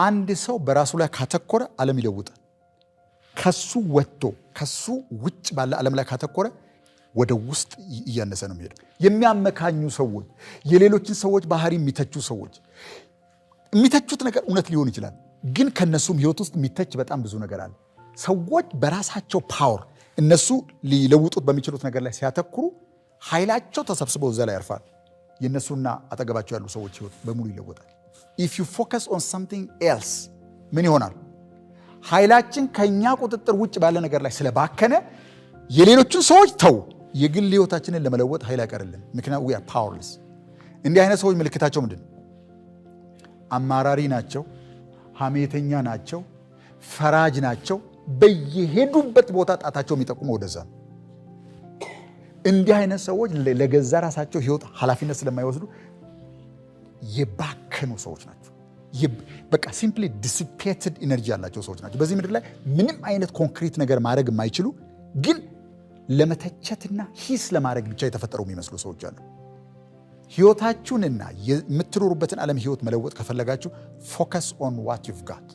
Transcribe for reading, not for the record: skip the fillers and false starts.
አንድ ሰው በራሱ ላይ ካተኮረ ዓለም ይለውጣል። ከሱ ወጥቶ ከሱ ውጭ ባለ ዓለም ላይ ካተኮረ ወደ ውስጥ እያነሰ ነው የሚሄደው። የሚያመካኙ ሰዎች፣ የሌሎችን ሰዎች ባህሪ የሚተቹ ሰዎች፣ የሚተቹት ነገር እውነት ሊሆን ይችላል፣ ግን ከነሱም ህይወት ውስጥ የሚተች በጣም ብዙ ነገር አለ። ሰዎች በራሳቸው ፓወር እነሱ ሊለውጡት በሚችሉት ነገር ላይ ሲያተኩሩ ኃይላቸው ተሰብስበው እዛ ላይ ያርፋል። የነሱና አጠገባቸው ያሉ ሰዎች ህይወት በሙሉ ይለወጣል። if you focus on something else ምን ይሆናል? ኃይላችን ከኛ ቁጥጥር ውጭ ባለ ነገር ላይ ስለባከነ የሌሎችን ሰዎች ተው፣ የግል ህይወታችንን ለመለወጥ ኃይል አይቀርልን። ምክንያቱም we are powerless። እንዲህ አይነት ሰዎች ምልክታቸው ምንድን ነው? አማራሪ ናቸው፣ ሐሜተኛ ናቸው፣ ፈራጅ ናቸው። በየሄዱበት ቦታ ጣታቸው የሚጠቁመው ወደዛ ነው። እንዲህ አይነት ሰዎች ለገዛ ራሳቸው ህይወት ኃላፊነት ስለማይወስዱ የባከኑ ሰዎች ናቸው። በቃ ሲምፕሊ ዲሲፔትድ ኢነርጂ ያላቸው ሰዎች ናቸው። በዚህ ምድር ላይ ምንም አይነት ኮንክሪት ነገር ማድረግ የማይችሉ ግን ለመተቸትና ሂስ ለማድረግ ብቻ የተፈጠሩ የሚመስሉ ሰዎች አሉ። ህይወታችሁንና የምትኖሩበትን ዓለም ህይወት መለወጥ ከፈለጋችሁ ፎከስ ኦን ዋት ዩቭ ጋት